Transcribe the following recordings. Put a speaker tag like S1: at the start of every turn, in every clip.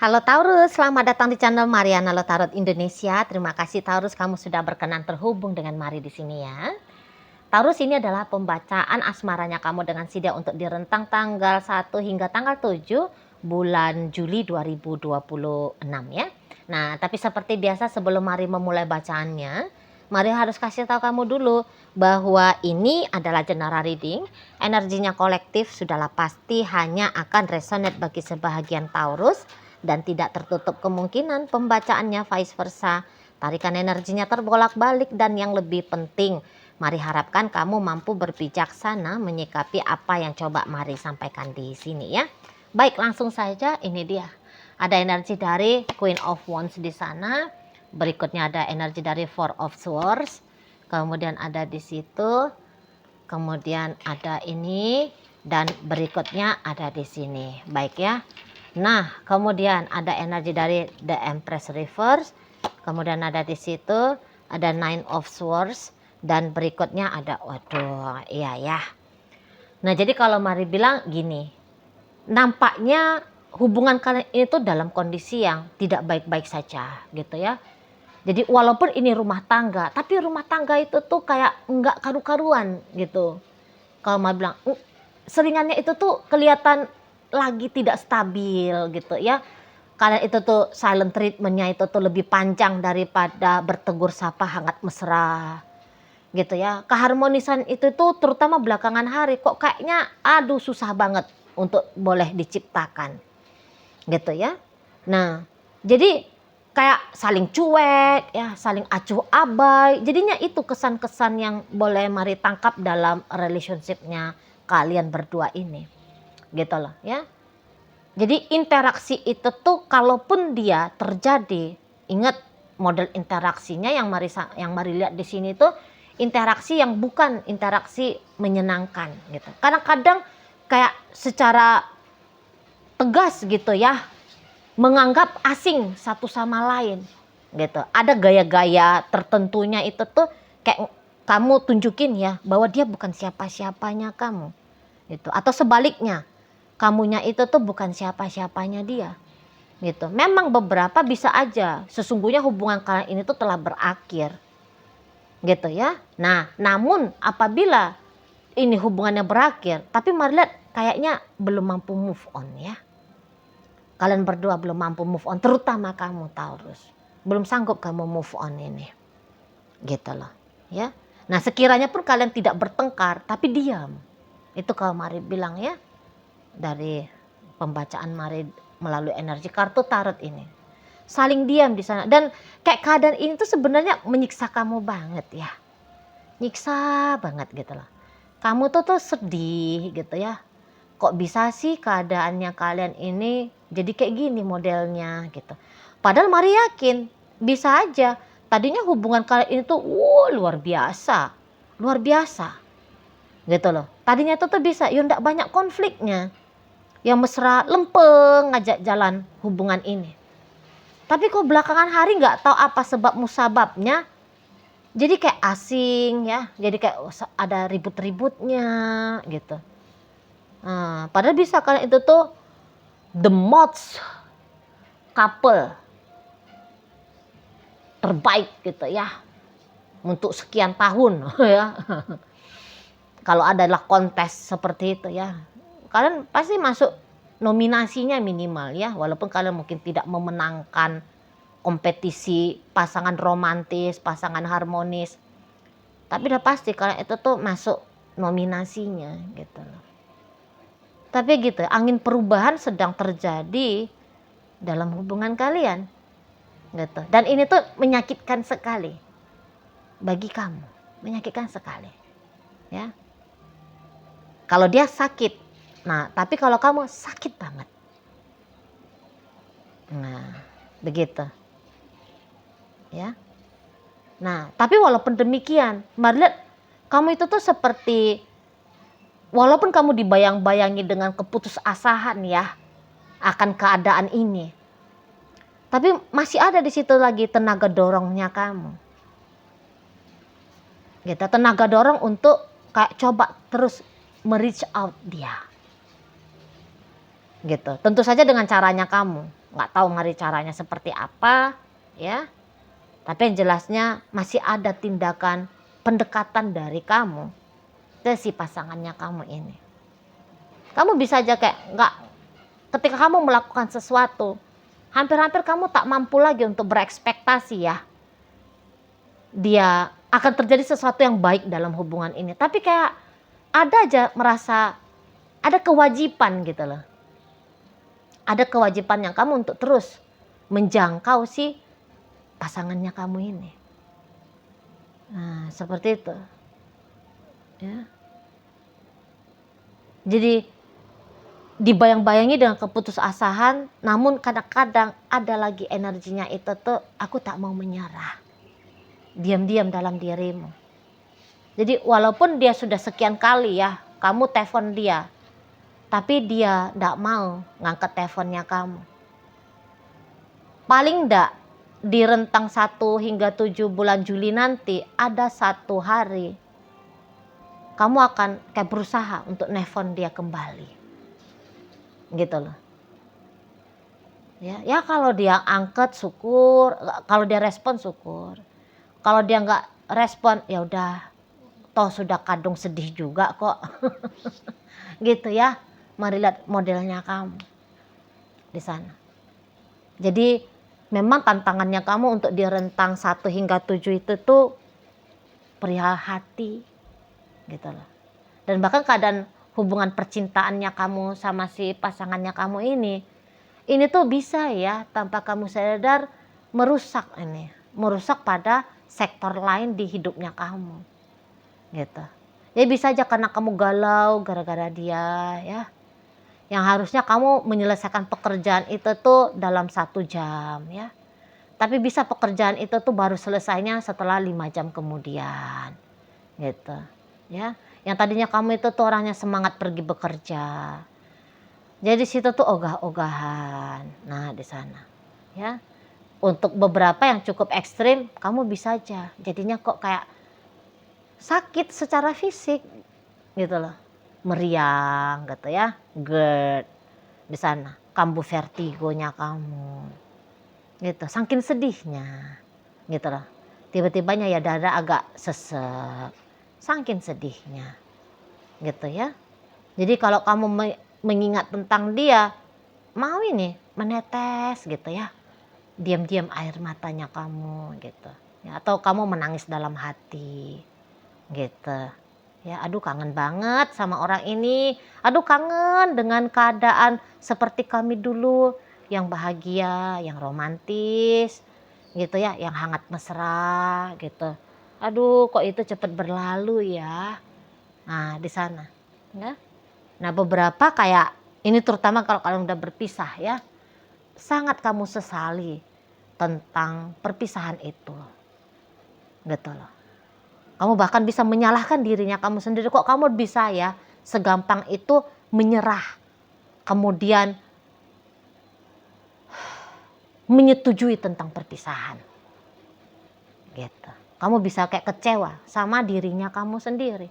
S1: Halo Taurus, selamat datang di channel Mariana Tarot Indonesia. Terima kasih Taurus, kamu sudah berkenan terhubung dengan Mari di sini ya. Taurus, ini adalah pembacaan asmaranya kamu dengan Sidia untuk di rentang tanggal 1 hingga tanggal 7 bulan Juli 2026 ya. Nah, tapi seperti biasa sebelum Mari memulai bacaannya, Mari harus kasih tahu kamu dulu bahwa ini adalah general reading. Energinya kolektif sudahlah pasti hanya akan resonate bagi sebahagian Taurus dan tidak tertutup kemungkinan pembacaannya vice versa. Tarikan energinya terbolak-balik dan yang lebih penting, Mari harapkan kamu mampu berbijaksana menyikapi apa yang coba Mari sampaikan di sini ya. Baik, langsung saja ini dia. Ada energi dari Queen of Wands di sana. Berikutnya ada energi dari Four of Swords. Kemudian ada di situ. Kemudian ada ini dan berikutnya ada di sini. Baik ya. Nah, kemudian ada energi dari The Empress Reverse. Kemudian ada di situ ada Nine of Swords dan berikutnya ada waduh, iya ya. Nah, jadi kalau Mari bilang gini, nampaknya hubungan kalian itu dalam kondisi yang tidak baik-baik saja gitu ya. Jadi walaupun ini rumah tangga, tapi rumah tangga itu tuh kayak enggak karu-karuan gitu. Kalau Mari bilang, seringannya itu tuh kelihatan lagi tidak stabil gitu ya. Kalian itu tuh silent treatmentnya itu tuh lebih panjang daripada bertegur sapa hangat mesra gitu ya. Keharmonisan itu tuh terutama belakangan hari kok kayaknya aduh susah banget untuk boleh diciptakan gitu ya. Nah, jadi kayak saling cuek ya, saling acuh abai. Jadinya itu kesan-kesan yang boleh Mari tangkap dalam relationship-nya kalian berdua ini. Gitu loh ya. Jadi interaksi itu tuh kalaupun dia terjadi, ingat model interaksinya yang Mari lihat di sini tuh interaksi yang bukan interaksi menyenangkan gitu. Kadang-kadang kayak secara tegas gitu ya, menganggap asing satu sama lain gitu. Ada gaya-gaya tertentunya itu tuh kayak kamu tunjukin ya bahwa dia bukan siapa-siapanya kamu gitu. Atau sebaliknya, kamunya itu tuh bukan siapa-siapanya dia gitu. Memang beberapa bisa aja sesungguhnya hubungan kalian ini tuh telah berakhir gitu ya. Nah, namun apabila ini hubungannya berakhir, tapi Mari lihat kayaknya belum mampu move on ya. Kalian berdua belum mampu move on, terutama kamu Taurus. Belum sanggup kamu move on ini. Gitu loh, ya. Nah, sekiranya pun kalian tidak bertengkar, tapi diam. Itu kalau Mari bilang ya, dari pembacaan Mari melalui energi kartu tarot ini. Saling diam di sana. Dan kayak keadaan ini tuh sebenarnya menyiksa kamu banget ya. Nyiksa banget gitu loh. Kamu tuh sedih gitu ya. Kok bisa sih keadaannya kalian ini jadi kayak gini modelnya gitu. Padahal Mari yakin bisa aja. Tadinya hubungan kalian ini tuh luar biasa. Luar biasa. Gitu loh. Tadinya itu tuh bisa ya enggak banyak konfliknya. Yang mesra lempeng ngajak jalan hubungan ini. Tapi kok belakangan hari nggak tahu apa sebab musababnya. Jadi kayak asing ya. Jadi kayak ada ribut-ributnya gitu. Nah, padahal bisa kalian itu tuh the most couple terbaik gitu ya untuk sekian tahun ya. Kalau adalah kontes seperti itu ya, kalian pasti masuk nominasinya minimal ya, walaupun kalian mungkin tidak memenangkan kompetisi pasangan romantis, pasangan harmonis, tapi udah pasti kalian itu tuh masuk nominasinya gitu loh. Tapi gitu, angin perubahan sedang terjadi dalam hubungan kalian. Gitu. Dan ini tuh menyakitkan sekali bagi kamu, menyakitkan sekali. Ya. Kalau dia sakit. Nah, tapi kalau kamu sakit banget. Nah, begitu. Ya. Nah, tapi walaupun demikian, Mari lihat kamu itu tuh seperti walaupun kamu dibayang-bayangi dengan keputusasaan ya akan keadaan ini, tapi masih ada di situ lagi tenaga dorongnya kamu. Gitu, tenaga dorong untuk kayak coba terus reach out dia. Gitu. Tentu saja dengan caranya kamu. nggak tahu Mari caranya seperti apa ya. Tapi yang jelasnya masih ada tindakan pendekatan dari kamu ke si pasangannya kamu ini. Kamu bisa aja kayak nggak, ketika kamu melakukan sesuatu, hampir-hampir kamu tak mampu lagi untuk berekspektasi ya dia akan terjadi sesuatu yang baik dalam hubungan ini. Tapi kayak ada aja merasa ada kewajiban gitu loh. Ada kewajiban yang kamu untuk terus menjangkau si pasangannya kamu ini. Nah, seperti itu. Ya. Jadi dibayang-bayangi dengan keputusasaan, namun kadang-kadang ada lagi energinya itu tuh, aku tak mau menyerah. Diam-diam dalam dirimu. Jadi walaupun dia sudah sekian kali ya, kamu telepon dia, tapi dia tidak mau ngangkat teleponnya kamu. Paling tidak di rentang 1 hingga 7 bulan Juli nanti, ada 1 hari kamu akan kayak berusaha untuk nelpon dia kembali. Gitu loh. Ya kalau dia angkat syukur, kalau dia respon syukur. Kalau dia nggak respon, ya udah, toh sudah kadung sedih juga kok. Gitu ya. Mari lihat modelnya kamu di sana. Jadi memang tantangannya kamu untuk di rentang 1 hingga 7 itu tuh perihal hati. Gitu loh. Dan bahkan keadaan hubungan percintaannya kamu sama si pasangannya kamu ini tuh bisa ya tanpa kamu sadar merusak pada sektor lain di hidupnya kamu. Gitu. Ya bisa aja karena kamu galau gara-gara dia ya. Yang harusnya kamu menyelesaikan pekerjaan itu tuh dalam 1 jam ya. Tapi bisa pekerjaan itu tuh baru selesainya setelah 5 jam kemudian. Gitu. Ya. Yang tadinya kamu itu tuh orangnya semangat pergi bekerja. Jadi situ tuh ogah-ogahan. Nah, di sana. Ya. Untuk beberapa yang cukup ekstrim, kamu bisa aja jadinya kok kayak sakit secara fisik gitu loh. Meriang gitu ya. GERD di sana. Kambuh vertigonya kamu. Gitu, saking sedihnya. Gitu loh. Tiba-tibanya ya dada agak sesek. Saking sedihnya. Gitu ya. Jadi kalau kamu mengingat tentang dia, mau ini menetes gitu ya. Diam-diam air matanya kamu gitu. Ya, atau kamu menangis dalam hati. Gitu. Ya, aduh kangen banget sama orang ini. Aduh kangen dengan keadaan seperti kami dulu, yang bahagia, yang romantis, gitu ya, yang hangat mesra gitu. Aduh, kok itu cepat berlalu ya. Nah, di sana, ya. Nah, beberapa kayak ini terutama kalau kalian udah berpisah ya, sangat kamu sesali tentang perpisahan itu. Gitu loh. Kamu bahkan bisa menyalahkan dirinya kamu sendiri, kok kamu bisa ya segampang itu menyerah. Kemudian menyetujui tentang perpisahan. Gitu. Kamu bisa kayak kecewa sama dirinya kamu sendiri.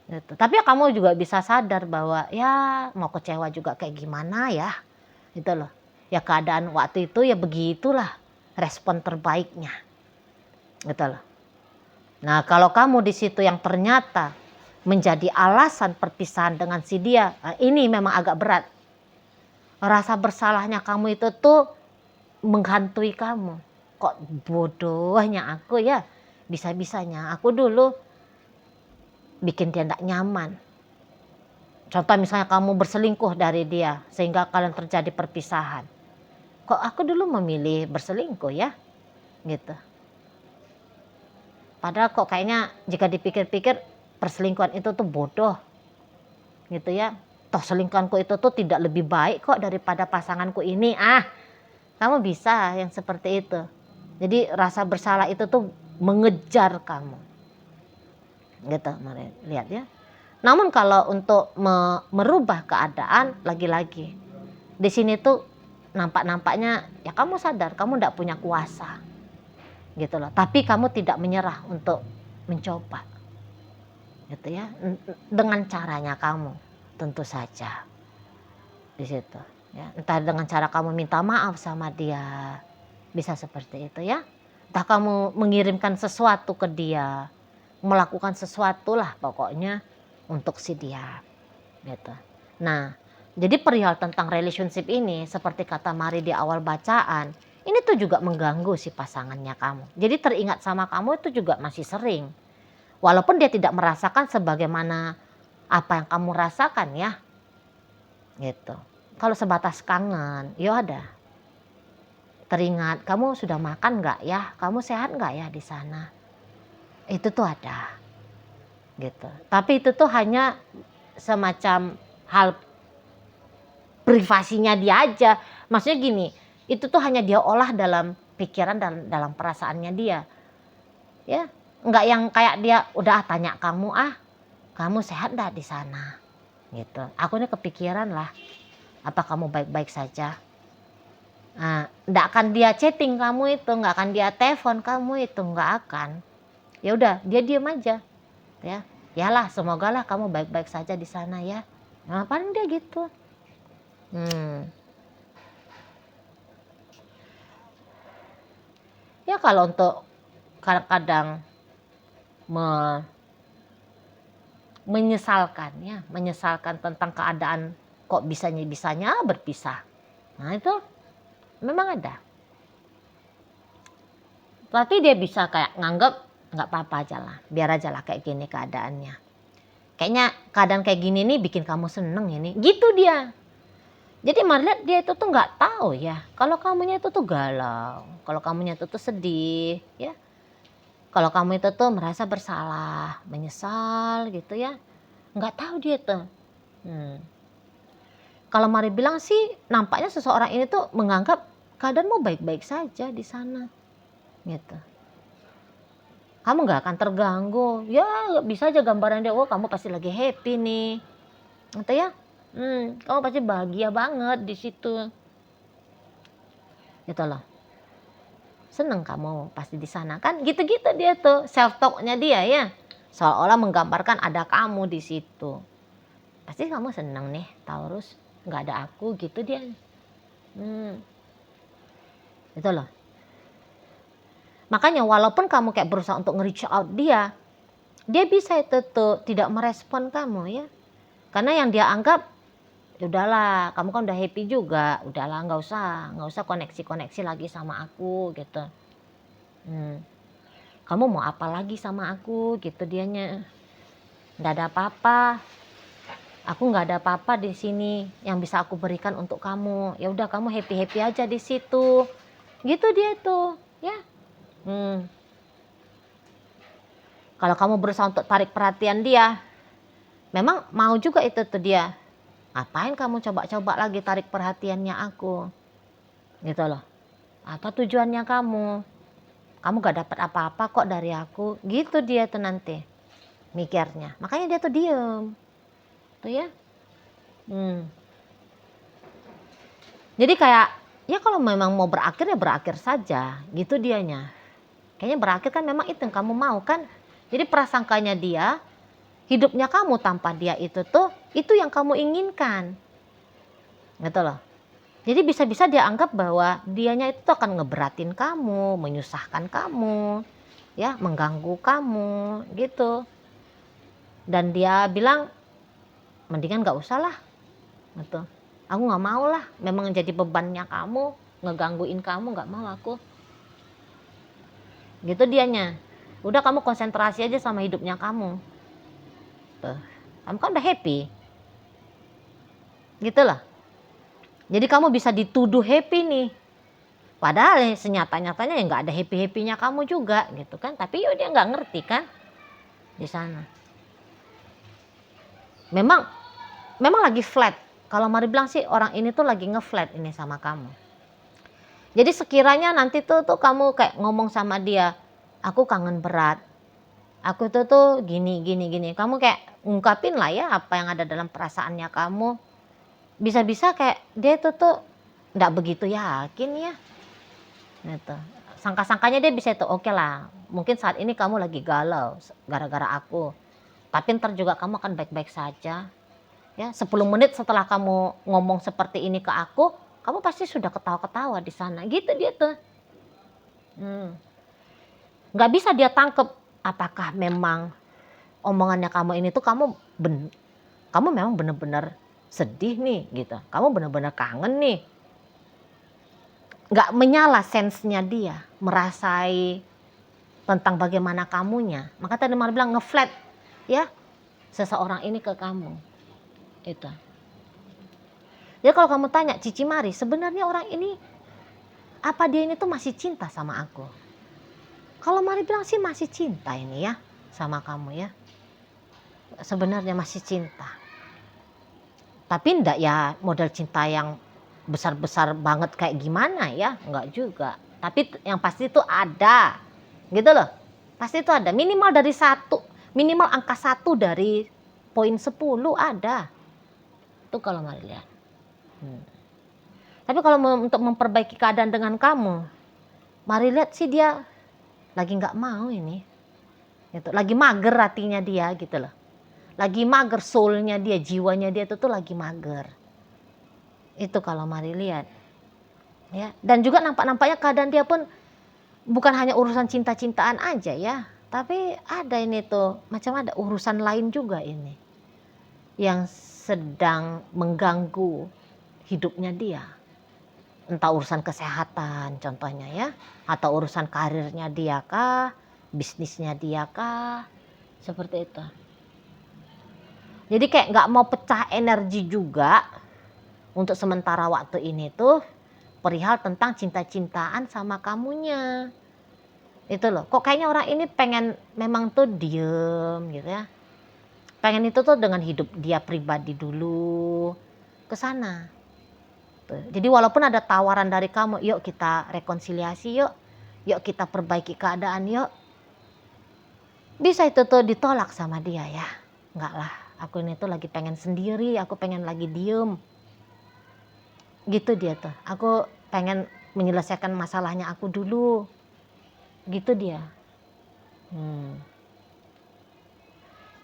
S1: Gitu. Tapi ya kamu juga bisa sadar bahwa ya mau kecewa juga kayak gimana ya. Gitu loh. Ya keadaan waktu itu ya begitulah respon terbaiknya. Gitu loh. Nah, kalau kamu di situ yang ternyata menjadi alasan perpisahan dengan si dia, nah ini memang agak berat. Rasa bersalahnya kamu itu tuh menghantui kamu. Kok bodohnya aku ya, bisa-bisanya aku dulu bikin dia tidak nyaman. Contoh misalnya kamu berselingkuh dari dia sehingga kalian terjadi perpisahan. Kok aku dulu memilih berselingkuh ya, gitu. Padahal kok kayaknya jika dipikir-pikir perselingkuhan itu tuh bodoh, gitu ya. Toh selingkuhanku itu tuh tidak lebih baik kok daripada pasanganku ini. Kamu bisa yang seperti itu. Jadi rasa bersalah itu tuh mengejar kamu. Gitu, mari lihat ya. Namun kalau untuk merubah keadaan, lagi-lagi di sini tuh nampaknya ya kamu sadar kamu tidak punya kuasa. Gitu loh. Tapi kamu tidak menyerah untuk mencoba. Gitu ya. Dengan caranya kamu tentu saja. Di situ. Ya, entah dengan cara kamu minta maaf sama dia, bisa seperti itu ya. Entah kamu mengirimkan sesuatu ke dia, melakukan sesuatu lah pokoknya untuk si dia, gitu. Nah, jadi perihal tentang relationship ini seperti kata Mari di awal bacaan, ini tuh juga mengganggu si pasangannya kamu. Jadi teringat sama kamu itu juga masih sering. Walaupun dia tidak merasakan sebagaimana apa yang kamu rasakan ya, gitu. Kalau sebatas kangen, ya ada. Teringat, kamu sudah makan nggak ya? Kamu sehat nggak ya di sana? Itu tuh ada, gitu. Tapi itu tuh hanya semacam hal privasinya dia aja. Maksudnya gini, itu tuh hanya dia olah dalam pikiran dan dalam perasaannya dia. Ya, nggak yang kayak dia udah tanya kamu, kamu sehat nggak di sana? Gitu. Aku ini kepikiran lah, apa kamu baik-baik saja? Nah, nggak akan dia chatting kamu itu, nggak akan dia telepon kamu itu, nggak akan. Ya udah, dia diem aja, ya. Yalah, semoga lah kamu baik-baik saja di sana ya. Nah, paling dia gitu. Ya kalau untuk kadang-kadang menyesalkan ya, menyesalkan tentang keadaan kok bisanya berpisah. Nah itu memang ada. Tapi dia bisa kayak nganggep nggak apa-apa aja lah, biar aja lah kayak gini keadaannya. Kayaknya keadaan kayak gini nih bikin kamu seneng ini, gitu dia. Jadi melihat dia itu tuh nggak tahu ya, kalau kamunya itu tuh galau, kalau kamunya itu tuh sedih, ya. Kalau kamu itu tuh merasa bersalah, menyesal gitu ya, nggak tahu dia tuh. Kalau Mari bilang sih, nampaknya seseorang ini tuh menganggap keadaanmu baik-baik saja di sana, gitu. Kamu nggak akan terganggu, ya bisa aja gambaran dia, oh kamu pasti lagi happy nih, gitu ya. Kamu pasti bahagia banget di situ, gitu loh. Seneng kamu pasti di sana kan, gitu-gitu dia tuh self talknya dia ya, seolah-olah menggambarkan ada kamu di situ. Pasti kamu seneng nih Taurus, nggak ada aku gitu dia. Itu loh. Makanya walaupun kamu kayak berusaha untuk nge-reach out dia bisa itu tuh tidak merespon kamu ya. Karena yang dia anggap, udahlah kamu kan udah happy juga, udahlah nggak usah koneksi-koneksi lagi sama aku gitu. Kamu mau apa lagi sama aku gitu dianya. Nggak ada apa-apa. Aku nggak ada apa-apa di sini yang bisa aku berikan untuk kamu. Ya udah kamu happy-happy aja di situ. Gitu dia tuh, ya. Kalau kamu berusaha untuk tarik perhatian dia, memang mau juga itu tuh dia. Ngapain kamu coba-coba lagi tarik perhatiannya aku? Gitu loh. Apa tujuannya kamu? Kamu gak dapat apa-apa kok dari aku. Gitu dia tuh nanti mikirnya. Makanya dia tuh diem. Tuh ya. Jadi kayak, ya kalau memang mau berakhir ya berakhir saja. Gitu dianya. Kayaknya berakhir kan memang itu yang kamu mau kan. Jadi prasangkanya dia, hidupnya kamu tanpa dia itu tuh, itu yang kamu inginkan. Gitu loh. Jadi bisa-bisa dia anggap bahwa dianya itu akan ngeberatin kamu, menyusahkan kamu, ya, mengganggu kamu, gitu. Dan dia bilang, mendingan gak usah lah, gitu. Aku gak mau lah, memang jadi bebannya kamu, ngegangguin kamu, gak mau aku. Gitu dianya. Udah kamu konsentrasi aja sama hidupnya kamu. Tuh. Kamu kan udah happy. Gitu loh. Jadi kamu bisa dituduh happy nih. Padahal senyata-nyatanya ya nggak ada happy-happynya kamu juga gitu kan. Tapi ya dia nggak ngerti kan di sana. Memang lagi flat. Kalau Mari bilang sih orang ini tuh lagi nge-flat ini sama kamu. Jadi sekiranya nanti tuh kamu kayak ngomong sama dia, aku kangen berat. Aku tuh gini. Kamu kayak ungkapin lah ya apa yang ada dalam perasaannya kamu. Bisa-bisa kayak dia tuh nggak begitu yakin ya. Gitu. Sangka-sangkanya dia bisa itu oke lah. Mungkin saat ini kamu lagi galau gara-gara aku. Tapi ntar juga kamu akan baik-baik saja. Ya, 10 menit setelah kamu ngomong seperti ini ke aku, kamu pasti sudah ketawa-ketawa di sana. Gitu dia tuh. Nggak bisa dia tangkep apakah memang omongannya kamu ini tuh kamu memang benar-benar sedih nih gitu. Kamu benar-benar kangen nih. Nggak menyala sensenya dia, merasai tentang bagaimana kamunya. Maka tadi Mari bilang ngeflat ya seseorang ini ke kamu. Itu. Jadi kalau kamu tanya Cici Mari, sebenarnya orang ini apa dia ini tuh masih cinta sama aku? Kalau Mari bilang sih masih cinta ini ya sama kamu ya. Sebenarnya masih cinta. Tapi enggak ya model cinta yang besar-besar banget kayak gimana ya, enggak juga. Tapi yang pasti itu ada, gitu loh. Pasti itu ada, minimal dari minimal angka 1 dari poin 10 ada. Itu kalau Mari lihat. Tapi kalau untuk memperbaiki keadaan dengan kamu, Mari lihat sih dia lagi nggak mau ini. Gitu. Lagi mager hatinya dia gitu loh. Lagi mager soulnya dia, jiwanya dia itu tuh lagi mager. Itu kalau Mari lihat. Ya, dan juga nampaknya keadaan dia pun bukan hanya urusan cinta-cintaan aja ya, tapi ada ini tuh macam ada urusan lain juga ini yang sedang mengganggu hidupnya dia. Entah urusan kesehatan contohnya ya, atau urusan karirnya dia kah, bisnisnya dia kah, seperti itu. Jadi kayak nggak mau pecah energi juga untuk sementara waktu ini tuh perihal tentang cinta-cintaan sama kamunya. Itu loh, kok kayaknya orang ini pengen memang tuh diem gitu ya. Pengen itu tuh dengan hidup dia pribadi dulu ke sana. Jadi walaupun ada tawaran dari kamu, yuk kita rekonsiliasi yuk. Yuk kita perbaiki keadaan yuk. Bisa itu tuh ditolak sama dia ya. Enggak lah, aku ini tuh lagi pengen sendiri, aku pengen lagi diem. Gitu dia tuh, aku pengen menyelesaikan masalahnya aku dulu. Gitu dia.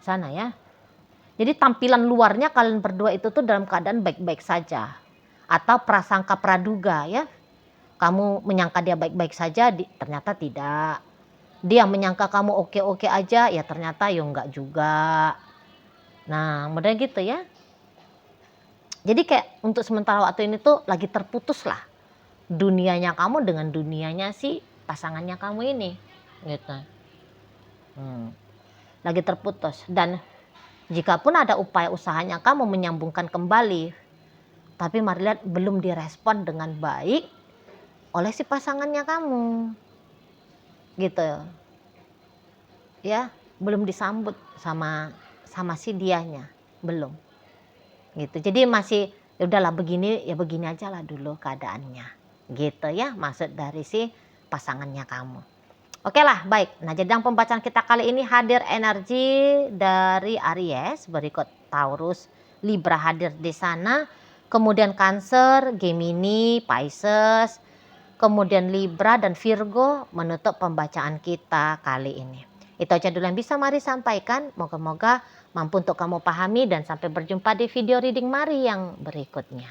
S1: Sana ya. Jadi tampilan luarnya kalian berdua itu tuh dalam keadaan baik-baik saja. Atau prasangka praduga ya. Kamu menyangka dia baik-baik saja, ternyata tidak. Dia menyangka kamu oke-oke aja, ya ternyata ya enggak juga. Nah, model gitu ya. Jadi kayak untuk sementara waktu ini tuh lagi terputus lah. Dunianya kamu dengan dunianya si pasangannya kamu ini. Gitu. Lagi terputus. Dan jikapun ada upaya usahanya kamu menyambungkan kembali, tapi Mari lihat belum direspon dengan baik oleh si pasangannya kamu. Gitu. Ya, belum disambut sama si dianya, belum. Gitu. Jadi masih ya udahlah begini aja lah dulu keadaannya. Gitu ya, maksud dari si pasangannya kamu. Oke lah, baik. Nah, jadi yang pembacaan kita kali ini hadir energi dari Aries, berikut Taurus, Libra hadir di sana, kemudian Cancer, Gemini, Pisces, kemudian Libra dan Virgo menutup pembacaan kita kali ini. Itu aja dulu yang bisa Mari sampaikan. Moga-moga mampu untuk kamu pahami dan sampai berjumpa di video reading Mari yang berikutnya.